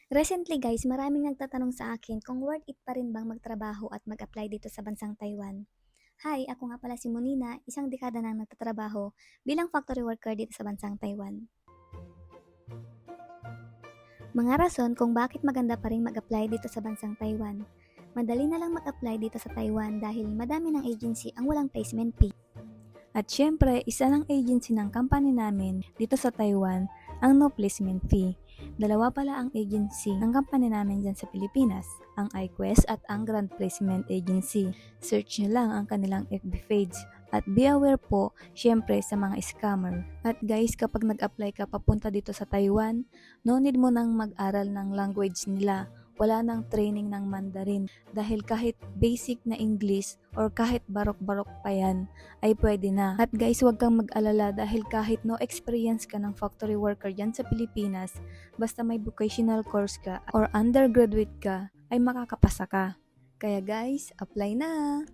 Recently guys, maraming nagtatanong sa akin kung worth it pa rin bang magtrabaho at mag-apply dito sa bansang Taiwan. Hi, ako nga pala si Monina, isang dekada nang nagtatrabaho bilang factory worker dito sa bansang Taiwan. Mga rason kung bakit maganda pa rin mag-apply dito sa bansang Taiwan. Madali na lang mag-apply dito sa Taiwan dahil madami ng agency ang walang placement fee. At syempre, isa ng agency ng company namin dito sa Taiwan ang no placement fee. Dalawa pala ang agency ng company namin dyan sa Pilipinas, ang iQuest at ang Grand Placement Agency. Search nyo lang ang kanilang FB page. At be aware po, syempre sa mga scammer. At guys, kapag nag-apply ka papunta dito sa Taiwan, no need mo nang mag-aral ng language nila. Wala nang training ng Mandarin dahil kahit basic na English or kahit barok-barok pa yan ay pwede na. At guys, huwag kang mag-alala dahil kahit no experience ka ng factory worker dyan sa Pilipinas, basta may vocational course ka or undergraduate ka, ay makakapasa ka. Kaya guys, apply na!